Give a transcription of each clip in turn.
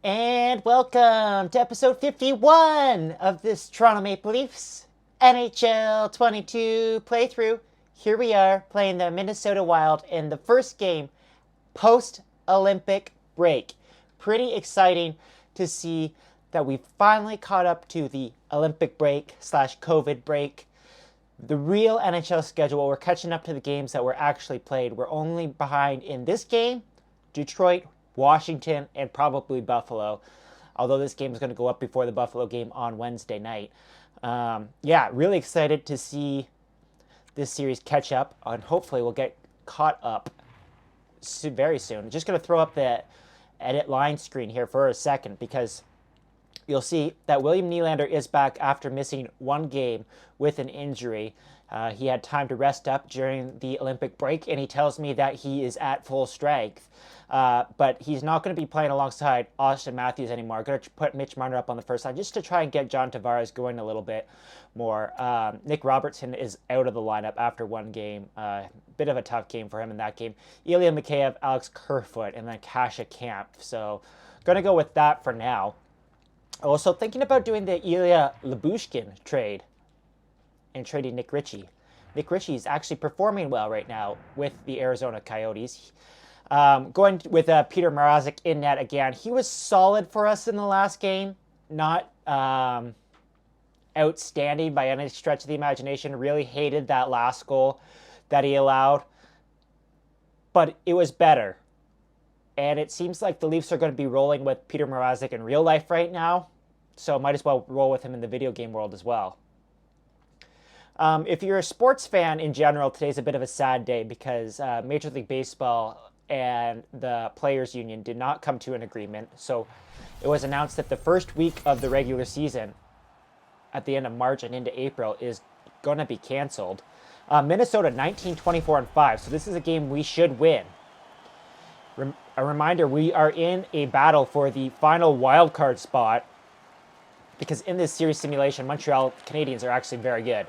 And welcome to episode 51 of this Toronto Maple Leafs NHL 22 playthrough. Here we are playing the Minnesota Wild in the first game post-Olympic break. Pretty exciting to see that we finally caught up to the Olympic break / COVID break. The real NHL schedule, we're catching up to the games that were actually played. We're only behind in this game, Detroit, Washington, and probably Buffalo, although this game is going to go up before the Buffalo game on Wednesday night. Really excited to see this series catch up, and hopefully we'll get caught up very soon. Just going to throw up the edit line screen here for a second, because you'll see that William Nylander is back after missing one game with an injury. He had time to rest up during the Olympic break, and he tells me that he is at full strength. But he's not going to be playing alongside Auston Matthews anymore. I'm going to put Mitch Marner up on the first line just to try and get John Tavares going a little bit more. Nick Robertson is out of the lineup after one game. Bit of a tough game for him in that game. Ilya Mikheyev, Alex Kerfoot, and then Kasha Camp. So going to go with that for now. Also thinking about doing the Ilya Lyubushkin trade and trading Nick Ritchie. Nick Ritchie is actually performing well right now with the Arizona Coyotes. Going with Peter Mrazek in net again. He was solid for us in the last game. Not outstanding by any stretch of the imagination. Really hated that last goal that he allowed. But it was better. And it seems like the Leafs are going to be rolling with Peter Mrazek in real life right now. So might as well roll with him in the video game world as well. If you're a sports fan in general, today's a bit of a sad day because Major League Baseball and the Players Union did not come to an agreement. So it was announced that the first week of the regular season at the end of March and into April is going to be canceled. Minnesota 19-24-5. So this is a game we should win. A reminder, we are in a battle for the final wildcard spot because in this series simulation, Montreal Canadiens are actually very good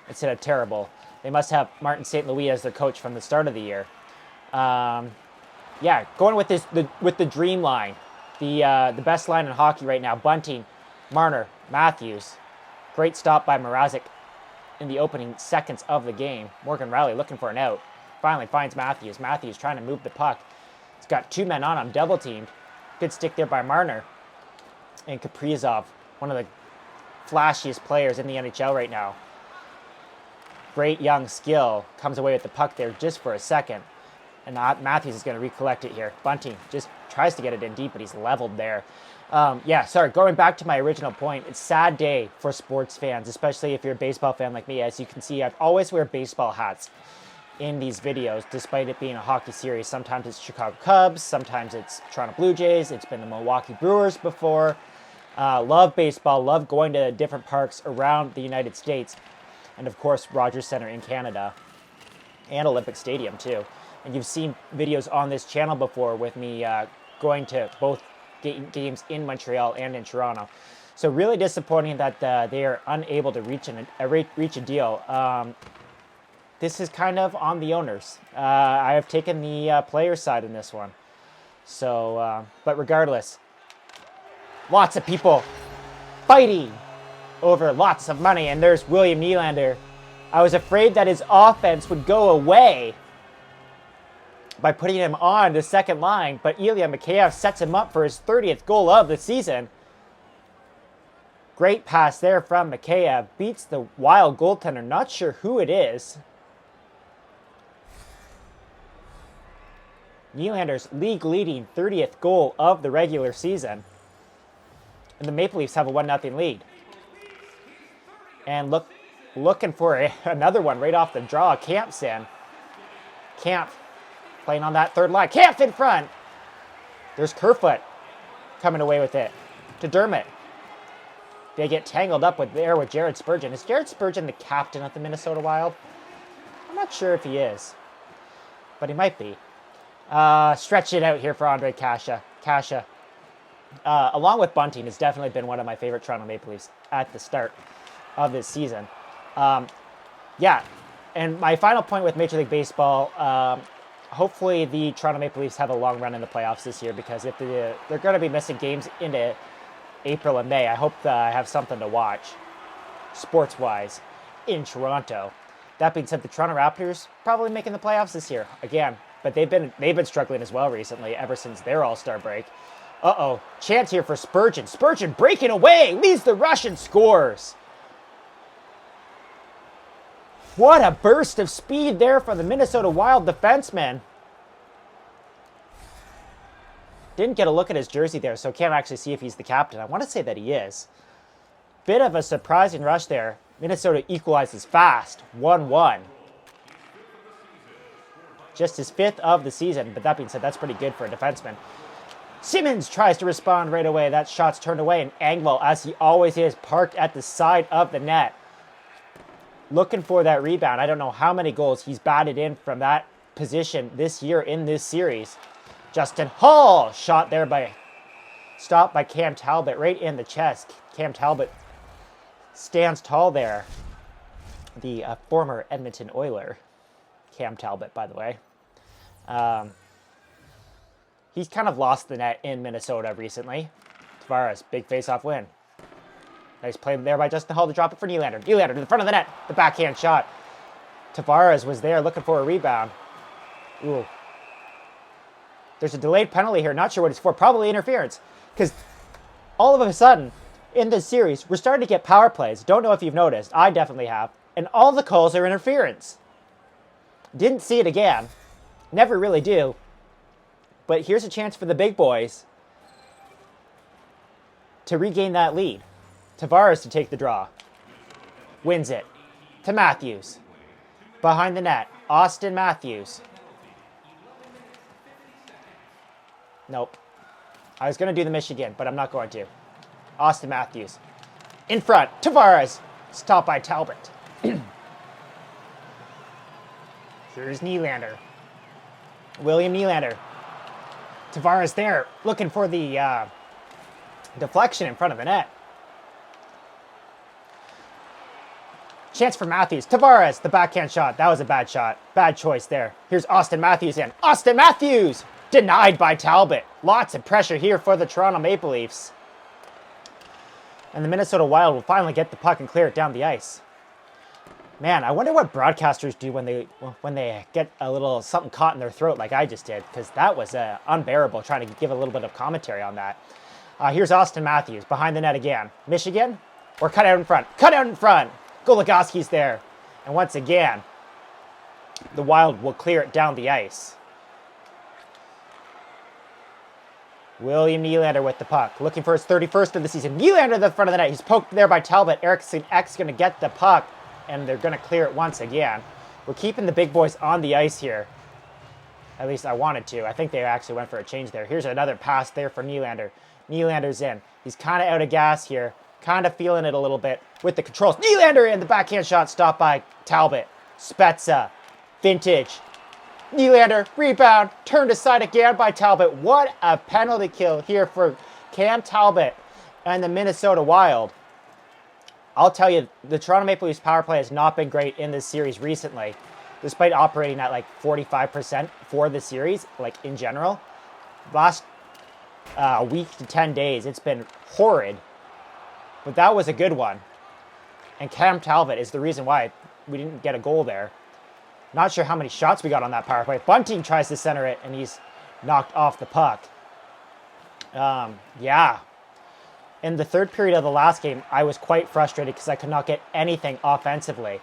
instead of terrible. They must have Martin St. Louis as their coach from the start of the year. Going with the dream line, the best line in hockey right now. Bunting, Marner, Matthews. Great stop by Mrazek in the opening seconds of the game. Morgan Rielly looking for an out. Finally finds Matthews. Matthews trying to move the puck. He's got two men on him, double teamed. Good stick there by Marner. And Kaprizov, one of the flashiest players in the NHL right now. Great young skill. Comes away with the puck there just for a second. And Matthews is going to recollect it here. Bunting just tries to get it in deep, but he's leveled there. Going back to my original point, it's a sad day for sports fans, especially if you're a baseball fan like me. As you can see, I always wear baseball hats in these videos, despite it being a hockey series. Sometimes it's Chicago Cubs, sometimes it's Toronto Blue Jays, it's been the Milwaukee Brewers before. Love baseball, love going to different parks around the United States, and of course Rogers Centre in Canada, and Olympic Stadium too. And you've seen videos on this channel before with me going to both games in Montreal and in Toronto. So really disappointing that they are unable to reach a deal. This is kind of on the owners. I have taken the player side in this one. So, but regardless, lots of people fighting over lots of money. And there's William Nylander. I was afraid that his offense would go away by putting him on the second line, but Ilya Mikheyev sets him up for his 30th goal of the season. Great pass there from Mikheyev. Beats the Wild goaltender. Not sure who it is. Nylander's league-leading 30th goal of the regular season. And the Maple Leafs have a 1-0 lead. And looking for another one right off the draw. Camp's in. Camp playing on that third line. Camp in front. There's Kerfoot coming away with it to Dermott. They get tangled up with Jared Spurgeon. Is Jared Spurgeon the captain of the Minnesota Wild? I'm not sure if he is, but he might be. Stretch it out here for Andre Kasha. Along with Bunting, has definitely been one of my favorite Toronto Maple Leafs at the start of this season. And my final point with Major League Baseball, hopefully the Toronto Maple Leafs have a long run in the playoffs this year, because if they're going to be missing games into April and May, I hope that I have something to watch sports-wise in Toronto. That being said, the Toronto Raptors probably making the playoffs this year again, but they've been struggling as well recently ever since their All-Star break. Uh-oh, chance here for Spurgeon. Spurgeon breaking away, leads the rush and scores. What a burst of speed there for the Minnesota Wild defenseman. Didn't get a look at his jersey there, so can't actually see if he's the captain. I want to say that he is. Bit of a surprising rush there. Minnesota equalizes fast, 1-1. Just his 5th of the season, but that being said, that's pretty good for a defenseman. Simmonds tries to respond right away. That shot's turned away, and Engvall, as he always is, parked at the side of the net. Looking for that rebound. I don't know how many goals he's batted in from that position this year in this series. Justin Hall, shot there stopped by Cam Talbot right in the chest. Cam Talbot stands tall there. The former Edmonton Oiler, Cam Talbot, by the way. He's kind of lost the net in Minnesota recently. Tavares, big face-off win. Nice play there by Justin Hall to drop it for Nylander. Nylander to the front of the net. The backhand shot. Tavares was there looking for a rebound. Ooh. There's a delayed penalty here. Not sure what it's for. Probably interference. Because all of a sudden, in this series, we're starting to get power plays. Don't know if you've noticed. I definitely have. And all the calls are interference. Didn't see it again. Never really do. But here's a chance for the big boys to regain that lead. Tavares to take the draw. Wins it. To Matthews. Behind the net. Austin Matthews. Nope. I was going to do the Michigan, but I'm not going to. Austin Matthews. In front. Tavares. Stopped by Talbot. Here's Nylander. William Nylander. Tavares there. Looking for the deflection in front of the net. Chance for Matthews. Tavares, the backhand shot. That was a bad shot. Bad choice there. Here's Austin Matthews in. Austin Matthews! Denied by Talbot. Lots of pressure here for the Toronto Maple Leafs. And the Minnesota Wild will finally get the puck and clear it down the ice. Man, I wonder what broadcasters do when they get a little something caught in their throat like I just did, because that was unbearable trying to give a little bit of commentary on that. Here's Austin Matthews behind the net again. Michigan? Or cut out in front. Cut out in front! Goligoski's there. And once again, the Wild will clear it down the ice. William Nylander with the puck. Looking for his 31st of the season. Nylander at the front of the net. He's poked there by Talbot. Eriksson Ek's going to get the puck. And they're going to clear it once again. We're keeping the big boys on the ice here. At least I wanted to. I think they actually went for a change there. Here's another pass there for Nylander. Nylander's in. He's kind of out of gas here. Kind of feeling it a little bit with the controls. Nylander in the backhand shot stopped by Talbot. Spezza. Vintage. Nylander. Rebound. Turned aside again by Talbot. What a penalty kill here for Cam Talbot and the Minnesota Wild. I'll tell you, the Toronto Maple Leafs power play has not been great in this series recently, despite operating at like 45% for the series, like in general. Last week to 10 days, it's been horrid. But that was a good one. And Cam Talbot is the reason why we didn't get a goal there. Not sure how many shots we got on that power play. Bunting tries to center it, and he's knocked off the puck. Yeah. In the third period of the last game, I was quite frustrated because I could not get anything offensively.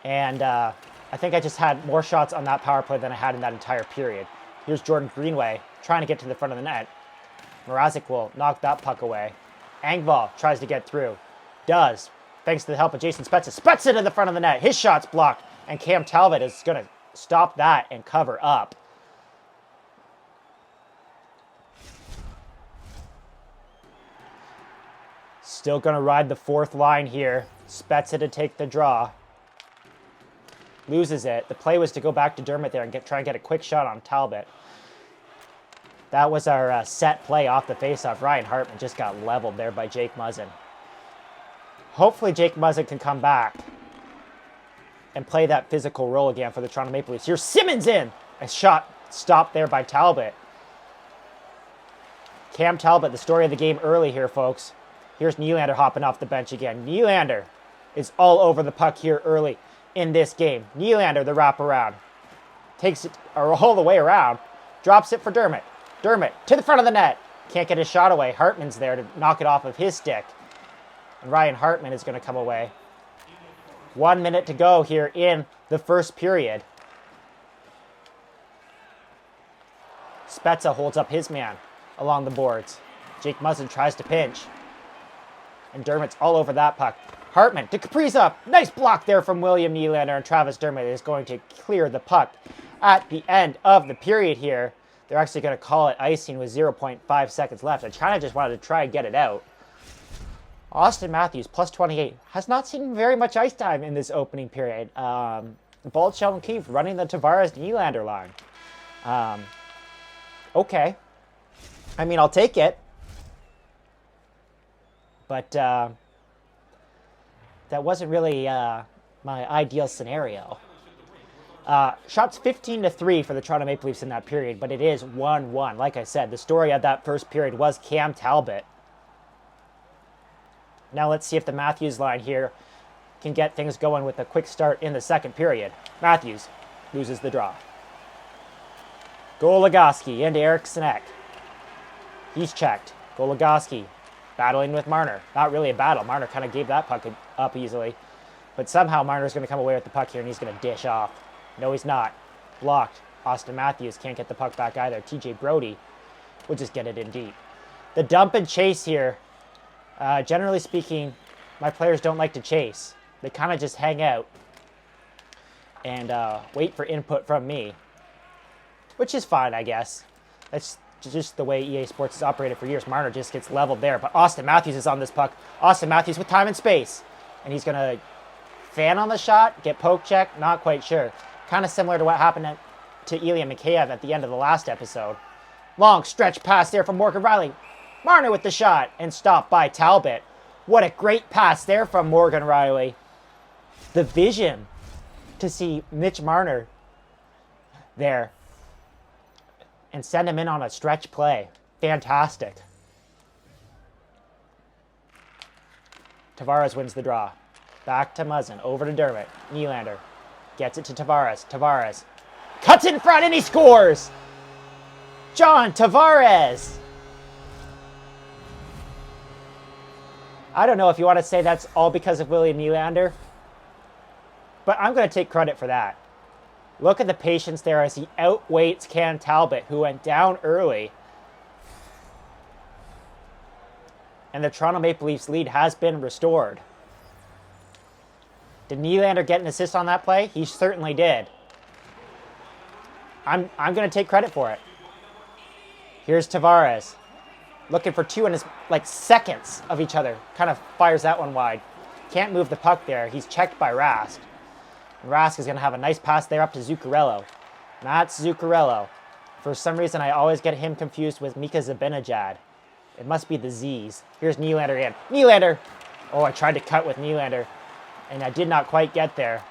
And I think I just had more shots on that power play than I had in that entire period. Here's Jordan Greenway trying to get to the front of the net. Mrazek will knock that puck away. Engvall tries to get through. Does. Thanks to the help of Jason Spezza. Spezza to the front of the net. His shot's blocked. And Cam Talbot is going to stop that and cover up. Still going to ride the fourth line here. Spezza to take the draw. Loses it. The play was to go back to Dermott there and try and get a quick shot on Talbot. That was our set play off the faceoff. Ryan Hartman just got leveled there by Jake Muzzin. Hopefully Jake Muzzin can come back and play that physical role again for the Toronto Maple Leafs. Here's Simmonds in. A shot stopped there by Talbot. Cam Talbot, the story of the game early here, folks. Here's Nylander hopping off the bench again. Nylander is all over the puck here early in this game. Nylander, the wraparound. Takes it all the way around. Drops it for Dermott. Dermott to the front of the net. Can't get his shot away. Hartman's there to knock it off of his stick. And Ryan Hartman is going to come away. 1 minute to go here in the first period. Spezza holds up his man along the boards. Jake Muzzin tries to pinch. And Dermott's all over that puck. Hartman to Kaprizov. Nice block there from William Nylander. And Travis Dermott is going to clear the puck at the end of the period here. They're actually going to call it icing with 0.5 seconds left. I kind of just wanted to try and get it out. Austin Matthews, plus 28, has not seen very much ice time in this opening period. Bold Sheldon Keefe running the Tavares-Nylander line. Okay. I mean, I'll take it. But that wasn't really my ideal scenario. Shots 15-3 for the Toronto Maple Leafs in that period, but it is 1-1. Like I said, the story of that first period was Cam Talbot. Now let's see if the Matthews line here can get things going with a quick start in the second period. Matthews loses the draw. Goligoski into Eriksson Ek. He's checked. Goligoski battling with Marner. Not really a battle. Marner kind of gave that puck up easily. But somehow Marner's going to come away with the puck here and he's going to dish off. No, he's not. Blocked. Austin Matthews can't get the puck back either. TJ Brody will just get it in deep. The dump and chase here. Generally speaking, my players don't like to chase. They kind of just hang out and wait for input from me, which is fine, I guess. That's just the way EA Sports has operated for years. Marner just gets leveled there, but Austin Matthews is on this puck. Austin Matthews with time and space, and he's going to fan on the shot, get poke check, not quite sure. Kind of similar to what happened to Ilya Mikheyev at the end of the last episode. Long stretch pass there from Morgan Rielly. Marner with the shot and stopped by Talbot. What a great pass there from Morgan Rielly. The vision to see Mitch Marner there and send him in on a stretch play. Fantastic. Tavares wins the draw. Back to Muzzin. Over to Dermott. Nylander gets it to Tavares. Tavares cuts in front and he scores! John Tavares! I don't know if you want to say that's all because of William Nylander, but I'm going to take credit for that. Look at the patience there as he outweights Cam Talbot, who went down early. And the Toronto Maple Leafs lead has been restored. Did Nylander get an assist on that play? He certainly did. I'm going to take credit for it. Here's Tavares. Looking for two in his, seconds of each other. Kind of fires that one wide. Can't move the puck there. He's checked by Rask. And Rask is going to have a nice pass there up to Zuccarello. That's Zuccarello. For some reason, I always get him confused with Mika Zibanejad. It must be the Z's. Here's Nylander again. Nylander! Oh, I tried to cut with Nylander, and I did not quite get there.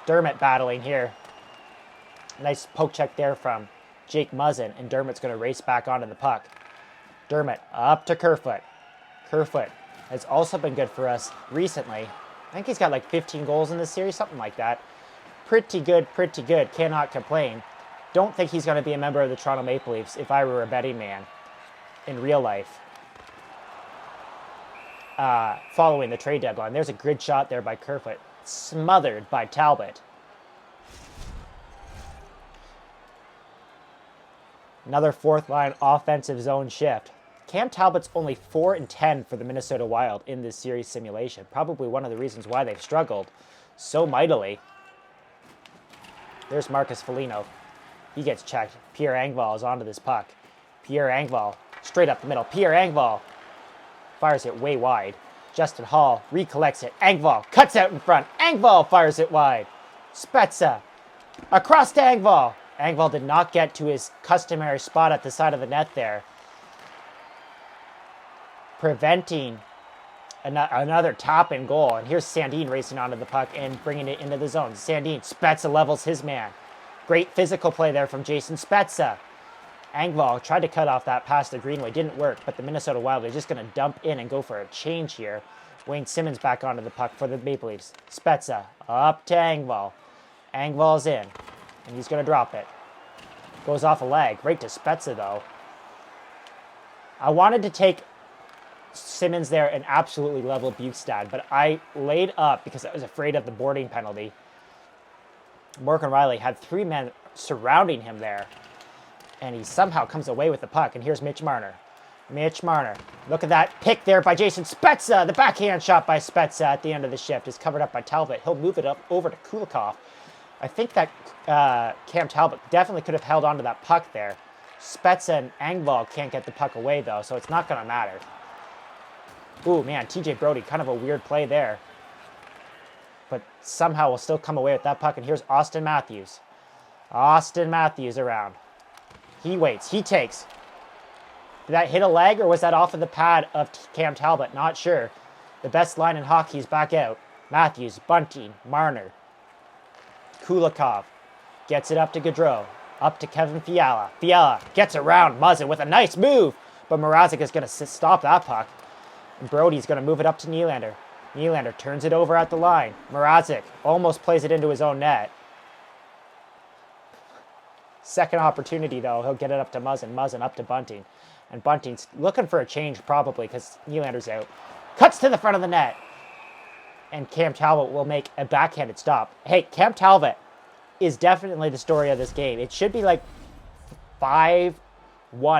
Dermott battling here. Nice poke check there from Jake Muzzin, and Dermott's going to race back onto the puck. Dermott up to Kerfoot. Kerfoot has also been good for us recently. I think he's got 15 goals in this series, something like that. Pretty good, pretty good. Cannot complain. Don't think he's going to be a member of the Toronto Maple Leafs if I were a betting man in real life. Following the trade deadline. There's a good shot there by Kerfoot. Smothered by Talbot. Another fourth line offensive zone shift. Cam Talbot's only 4-10 for the Minnesota Wild in this series simulation. Probably one of the reasons why they've struggled so mightily. There's Marcus Foligno. He gets checked. Pierre Engvall is onto this puck. Pierre Engvall straight up the middle. Pierre Engvall fires it way wide. Justin Hall recollects it. Engvall cuts out in front. Engvall fires it wide. Spezza across to Engvall. Engvall did not get to his customary spot at the side of the net there, preventing Another tap in goal. And here's Sandin racing onto the puck and bringing it into the zone. Sandin, Spezza levels his man. Great physical play there from Jason Spezza. Engvall tried to cut off that pass to Greenway. Didn't work, but the Minnesota Wild are just going to dump in and go for a change here. Wayne Simmonds back onto the puck for the Maple Leafs. Spezza up to Engvall. Engvall's in, and he's going to drop it. Goes off a leg. Right to Spezza, though. I wanted to take Simmonds there and absolutely level Bukestad, but I laid up because I was afraid of the boarding penalty. Morgan Riley had 3 men surrounding him there, and he somehow comes away with the puck. And here's Mitch Marner. Mitch Marner. Look at that pick there by Jason Spezza. The backhand shot by Spezza at the end of the shift is covered up by Talbot. He'll move it up over to Kulikov. I think that Cam Talbot definitely could have held onto that puck there. Spezza and Engvall can't get the puck away, though, so it's not going to matter. Ooh, man, TJ Brody, kind of a weird play there. But somehow we'll still come away with that puck. And here's Austin Matthews. Austin Matthews around. He waits. He takes. Did that hit a leg or was that off of the pad of Cam Talbot? Not sure. The best line in hockey is back out. Matthews, Bunting, Marner. Kulikov gets it up to Gaudreau. Up to Kevin Fiala. Fiala gets around Muzzin with a nice move. But Mrazek is going to stop that puck. And Brody's going to move it up to Nylander. Nylander turns it over at the line. Mrazek almost plays it into his own net. Second opportunity, though. He'll get it up to Muzzin. Muzzin up to Bunting. And Bunting's looking for a change, probably, because Nylander's out. Cuts to the front of the net. And Cam Talbot will make a backhanded stop. Hey, Cam Talbot is definitely the story of this game. It should be like 5-1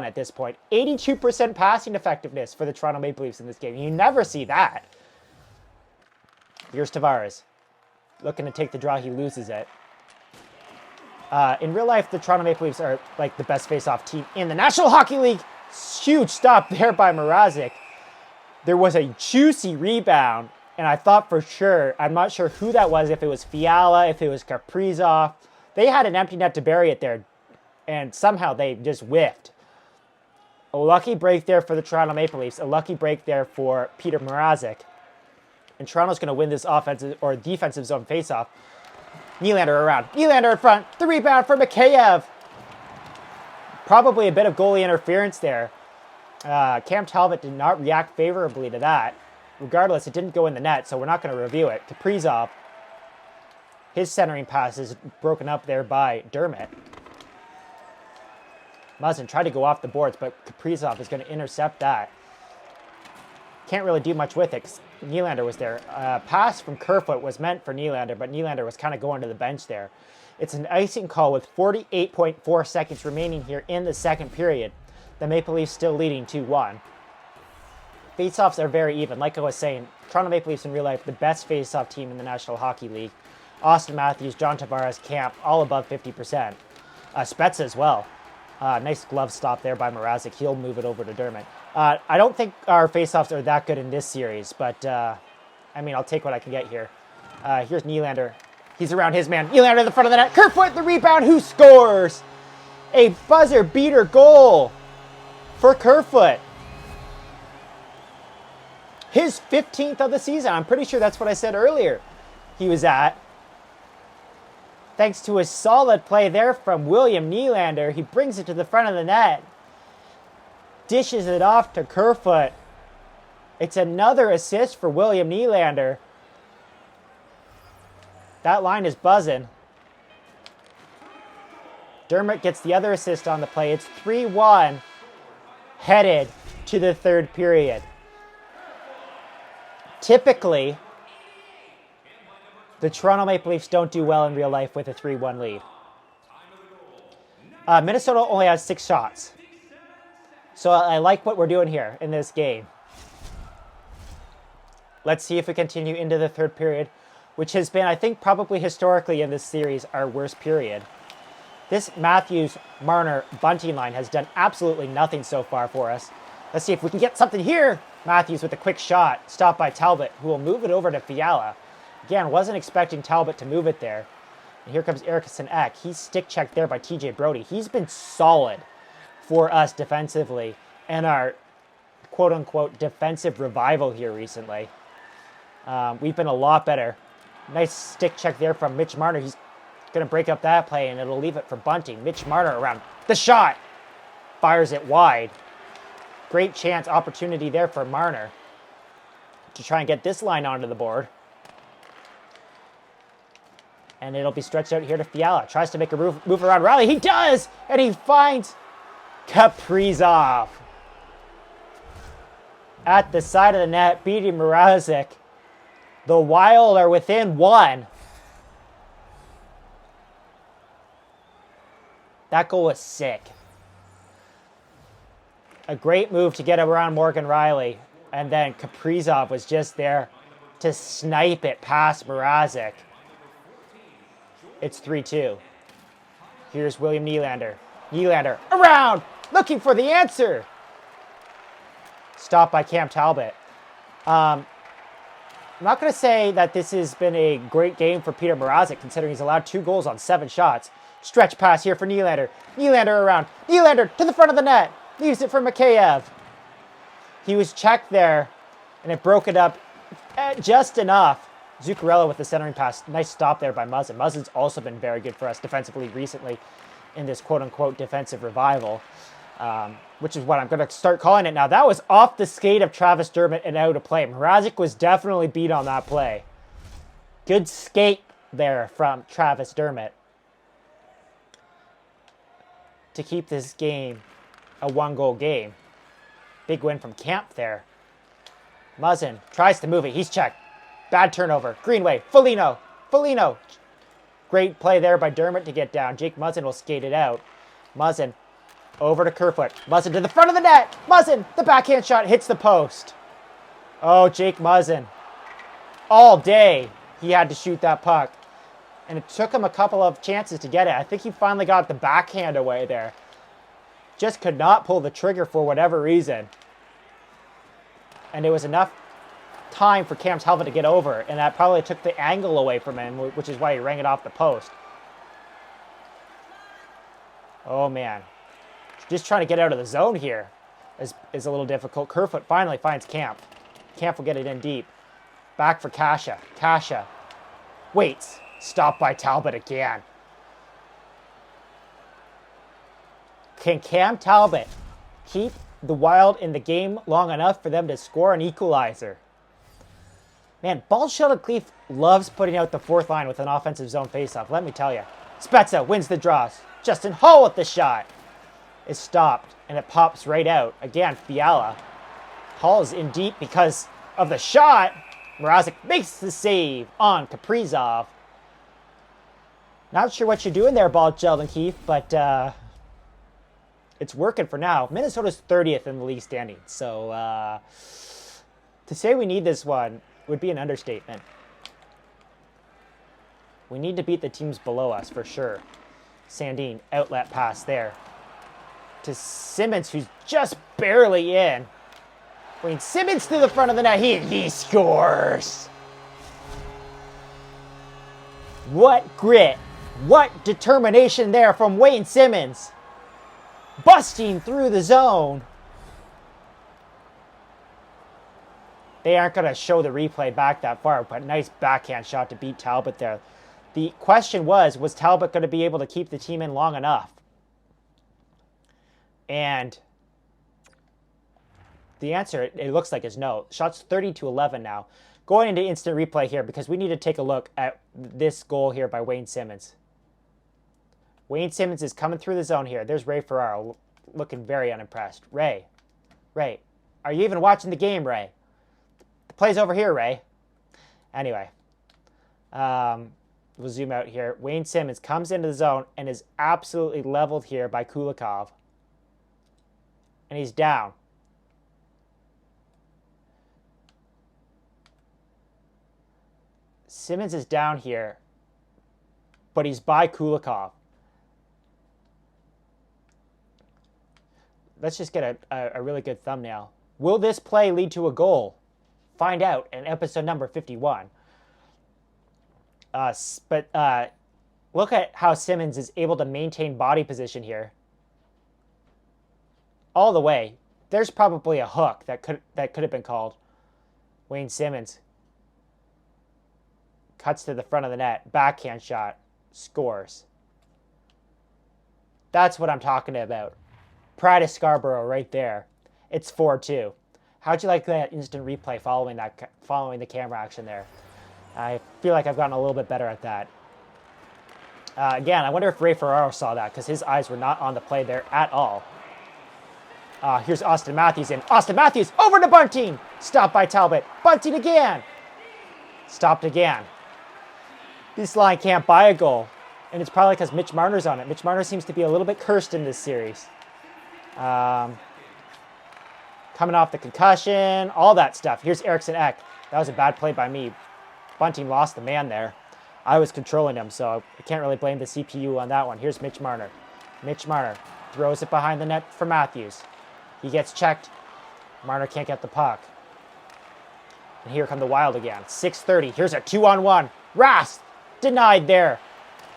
at this point. 82% passing effectiveness for the Toronto Maple Leafs in this game. You never see that. Here's Tavares. Looking to take the draw. He loses it. In real life, the Toronto Maple Leafs are like the best face-off team in the National Hockey League. Huge stop there by Mrazek. There was a juicy rebound, and I thought for sure, I'm not sure who that was, if it was Fiala, if it was Kaprizov. They had an empty net to bury it there, and somehow they just whiffed. A lucky break there for the Toronto Maple Leafs, a lucky break there for Peter Mrazek. And Toronto's going to win this offensive or defensive zone faceoff. Nylander around. Nylander in front. The rebound for Mikheyev. Probably a bit of goalie interference there. Cam Talbot did not react favorably to that. Regardless, it didn't go in the net, so we're not going to review it. Kaprizov. His centering pass is broken up there by Dermott. Muzzin tried to go off the boards, but Kaprizov is going to intercept that. Can't really do much with it because Nylander was there. Pass from Kerfoot was meant for Nylander, but Nylander was kind of going to the bench there. It's an icing call with 48.4 seconds remaining here in the second period. The Maple Leafs still leading 2-1. Faceoffs are very even. Like I was saying, Toronto Maple Leafs in real life, the best faceoff team in the National Hockey League. Austin Matthews, John Tavares, Camp, all above 50%. Spezza as well. Nice glove stop there by Mrazek. He'll move it over to Dermott. I don't think our faceoffs are that good in this series, but I mean, I'll take what I can get here. Here's Nylander. He's around his man. Nylander in the front of the net. Kerfoot the rebound. Who scores? A buzzer beater goal for Kerfoot. His 15th of the season. I'm pretty sure that's what I said earlier he was at. Thanks to a solid play there from William Nylander. He brings it to the front of the net. Dishes it off to Kerfoot. It's another assist for William Nylander. That line is buzzing. Dermott gets the other assist on the play. It's 3-1, headed to the third period. Typically, the Toronto Maple Leafs don't do well in real life with a 3-1 lead. Minnesota only has 6 shots. So I like what we're doing here in this game. Let's see if we continue into the third period, which has been, I think, probably historically in this series, our worst period. This Matthews-Marner-Bunting line has done absolutely nothing so far for us. Let's see if we can get something here. Matthews with a quick shot, stopped by Talbot, who will move it over to Fiala. Again, wasn't expecting Talbot to move it there. And here comes Eriksson Ek. He's stick-checked there by TJ Brody. He's been solid for us defensively, and our quote-unquote defensive revival here recently. We've been a lot better. Nice stick check there from Mitch Marner. He's going to break up that play, and it'll leave it for Bunting. Mitch Marner around the shot. Fires it wide. Great chance, opportunity there for Marner to try and get this line onto the board. And it'll be stretched out here to Fiala. Tries to make a move around Riley. He does! And he finds Kaprizov at the side of the net, beating Mrazek. The Wild are within one. That goal was sick. A great move to get around Morgan Riley. And then Kaprizov was just there to snipe it past Mrazek. It's 3-2. Here's William Nylander. Nylander around, looking for the answer. Stopped by Cam Talbot. I'm not going to say that this has been a great game for Peter Mrazek, considering he's allowed 2 goals on 7 shots. Stretch pass here for Nylander. Nylander around. Nylander to the front of the net. Leaves it for Mikheyev. He was checked there, and it broke it up just enough. Zuccarello with the centering pass. Nice stop there by Muzzin. Muzzin's also been very good for us defensively recently in this quote-unquote defensive revival, which is what I'm going to start calling it now. That was off the skate of Travis Dermott and out of play. Mrazek was definitely beat on that play. Good skate there from Travis Dermott to keep this game a 1-goal game. Big win from Camp there. Muzzin tries to move it. He's checked. Bad turnover. Greenway. Foligno. Great play there by Dermott to get down. Jake Muzzin will skate it out. Muzzin over to Kerfoot. Muzzin to the front of the net. Muzzin. The backhand shot hits the post. Oh, Jake Muzzin. All day he had to shoot that puck. And it took him a couple of chances to get it. I think he finally got the backhand away there. Just could not pull the trigger for whatever reason. And it was enough time for Cam Talbot to get over, and that probably took the angle away from him, which is why he rang it off the post. Oh, man. Just trying to get out of the zone here is a little difficult. Kerfoot finally finds Camp. Camp will get it in deep. Back for Kasha. Kasha waits. Stopped by Talbot again. Can Cam Talbot keep the Wild in the game long enough for them to score an equalizer? Man, Bald Sheldon Cleef loves putting out the 4th line with an offensive zone faceoff, let me tell you. Spezza wins the draws. Justin Hall with the shot. Is stopped, and it pops right out. Again, Fiala. Hall's in deep because of the shot. Mrazek makes the save on Kaprizov. Not sure what you're doing there, Bald Sheldon Keefe, but it's working for now. Minnesota's 30th in the league standings, so to say we need this one would be an understatement. We need to beat the teams below us for sure. Sandin, outlet pass there to Simmonds, who's just barely in. Wayne Simmonds to the front of the net. He scores. What grit, what determination there from Wayne Simmonds. Busting through the zone. They aren't going to show the replay back that far, but nice backhand shot to beat Talbot there. The question was Talbot going to be able to keep the team in long enough? And the answer, it looks like, is no. Shots 30-11 now. Going into instant replay here because we need to take a look at this goal here by Wayne Simmonds. Wayne Simmonds is coming through the zone here. There's Ray Ferraro looking very unimpressed. Ray, are you even watching the game, Ray? The play's over here, Ray. Anyway, we'll zoom out here. Wayne Simmonds comes into the zone and is absolutely leveled here by Kulikov. And he's down. Simmonds is down here, but he's by Kulikov. Let's just get a really good thumbnail. Will this play lead to a goal? Find out in episode number 51. But look at how Simmonds is able to maintain body position here. All the way. There's probably a hook that could have been called. Wayne Simmonds cuts to the front of the net. Backhand shot. Scores. That's what I'm talking about. Pride of Scarborough right there. It's 4-2. How'd you like that instant replay following the camera action there? I feel like I've gotten a little bit better at that. Again, I wonder if Ray Ferraro saw that because his eyes were not on the play there at all. Here's Austin Matthews in. Austin Matthews over to Bunting. Stopped by Talbot. Bunting again. Stopped again. This line can't buy a goal. And it's probably because Mitch Marner's on it. Mitch Marner seems to be a little bit cursed in this series. Coming off the concussion, all that stuff. Here's Eriksson Ek. That was a bad play by me. Bunting lost the man there. I was controlling him, so I can't really blame the CPU on that one. Here's Mitch Marner. Mitch Marner throws it behind the net for Matthews. He gets checked. Marner can't get the puck. And here come the Wild again. 6:30. Here's a 2-on-1. Rask denied there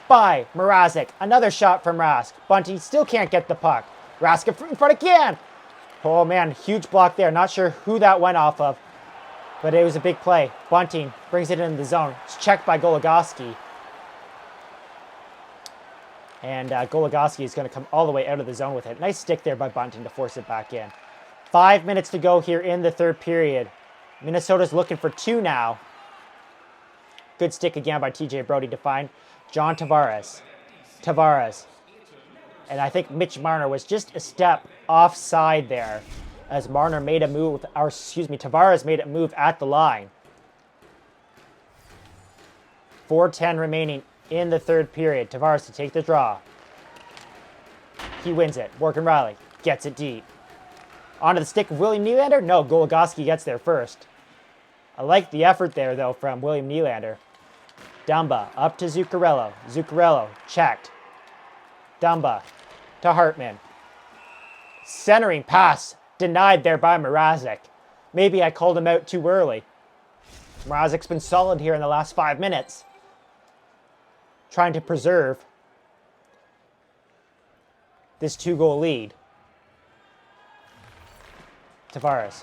by Mrazek. Another shot from Rask. Bunting still can't get the puck. Rask in front again. Oh man, huge block there. Not sure who that went off of, but it was a big play. Bunting brings it into the zone. It's checked by Goligoski. And Goligoski is going to come all the way out of the zone with it. Nice stick there by Bunting to force it back in. 5 minutes to go here in the third period. Minnesota's looking for 2 now. Good stick again by TJ Brodie to find John Tavares. Tavares. And I think Mitch Marner was just a step offside there as Marner made a move, or excuse me, Tavares made a move at the line. 4:10 remaining in the third period. Tavares to take the draw. He wins it. Morgan Riley gets it deep. Onto the stick of William Nylander. No, Goligoski gets there first. I like the effort there, though, from William Nylander. Dumba up to Zuccarello. Zuccarello checked. Dumba to Hartman. Centering pass denied there by Mrazek. Maybe I called him out too early. Mrazek's been solid here in the last 5 minutes. Trying to preserve this 2-goal lead. Tavares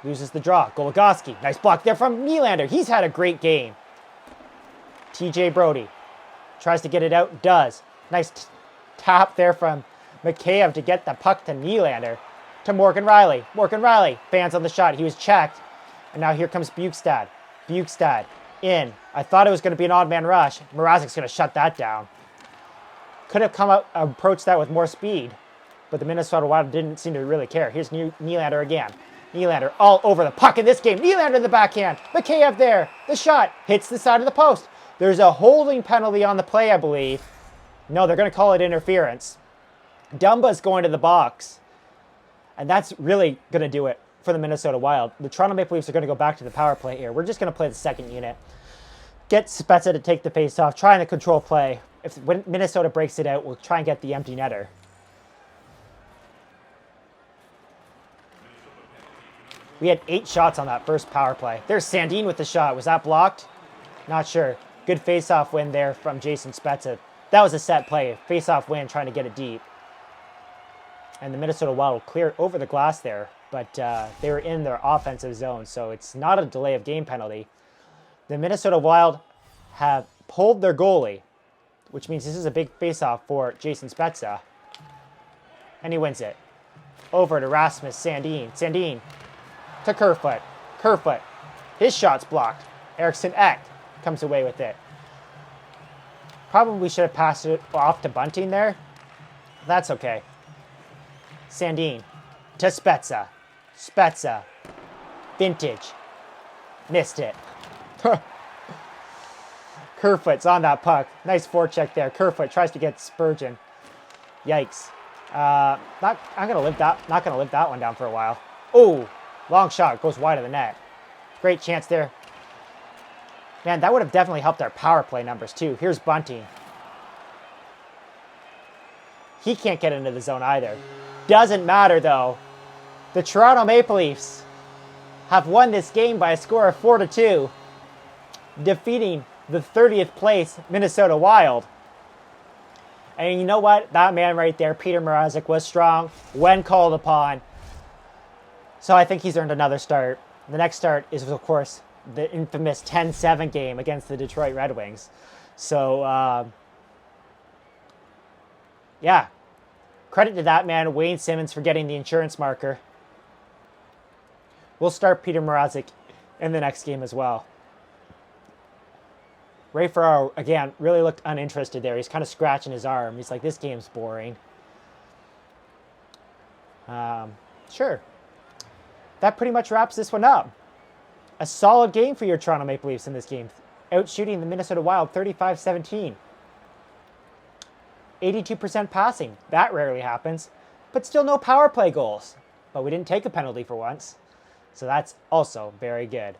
loses the draw. Goligoski. Nice block there from Nylander. He's had a great game. TJ Brodie tries to get it out. Does. Nice tap there from Mikheyev to get the puck to Nylander. To Morgan Riley. Morgan Riley fans on the shot. He was checked. And now here comes Bukestad. Bukestad in. I thought it was going to be an odd man rush. Mrazek's going to shut that down. Could have come out, approached that with more speed. But the Minnesota Wild didn't seem to really care. Here's Nylander again. Nylander all over the puck in this game. Nylander in the backhand. Mikheyev there. The shot hits the side of the post. There's a holding penalty on the play, I believe. No, they're going to call it interference. Dumba's going to the box. And that's really going to do it for the Minnesota Wild. The Toronto Maple Leafs are going to go back to the power play here. We're just going to play the second unit. Get Spezza to take the face off. Try the control play. When Minnesota breaks it out, we'll try and get the empty netter. We had 8 shots on that first power play. There's Sandin with the shot. Was that blocked? Not sure. Good face-off win there from Jason Spezza. That was a set play. Face-off win, trying to get it deep. And the Minnesota Wild cleared over the glass there, but they were in their offensive zone, so it's not a delay of game penalty. The Minnesota Wild have pulled their goalie, which means this is a big face-off for Jason Spezza. And he wins it. Over to Rasmus Sandin. Sandin to Kerfoot. Kerfoot. His shot's blocked. Eriksson Ek comes away with it. Probably should have passed it off to Bunting there. That's okay. Sandin to Spezza. Spezza. Vintage. Missed it. Kerfoot's on that puck. Nice forecheck there. Kerfoot tries to get Spurgeon. Yikes. I'm gonna live that. Not gonna live that one down for a while. Oh, long shot goes wide of the net. Great chance there. Man, that would have definitely helped our power play numbers too. Here's Bunting. He can't get into the zone either. Doesn't matter though. The Toronto Maple Leafs have won this game by a score of 4-2, defeating the 30th place Minnesota Wild. And you know what? That man right there, Peter Mrazek, was strong when called upon. So I think he's earned another start. The next start is, of course, the infamous 10-7 game against the Detroit Red Wings. So, yeah. Credit to that man, Wayne Simmonds, for getting the insurance marker. We'll start Peter Mrazek in the next game as well. Ray Ferraro, again, really looked uninterested there. He's kind of scratching his arm. He's like, this game's boring. Sure. That pretty much wraps this one up. A solid game for your Toronto Maple Leafs in this game. Outshooting the Minnesota Wild 35-17. 82% passing. That rarely happens. But still no power play goals. But we didn't take a penalty for once. So that's also very good.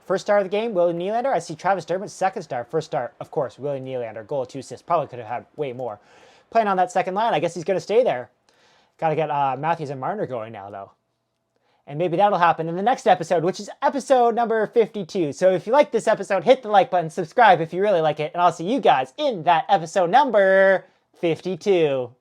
First star of the game, Willie Nylander. I see Travis Dermott, second star. First star, of course, Willie Nylander. Goal, 2 assists. Probably could have had way more. Playing on that second line, I guess he's going to stay there. Got to get Matthews and Marner going now, though. And maybe that'll happen in the next episode, which is episode number 52. So if you like this episode, hit the like button, subscribe if you really like it, and I'll see you guys in that episode number 52.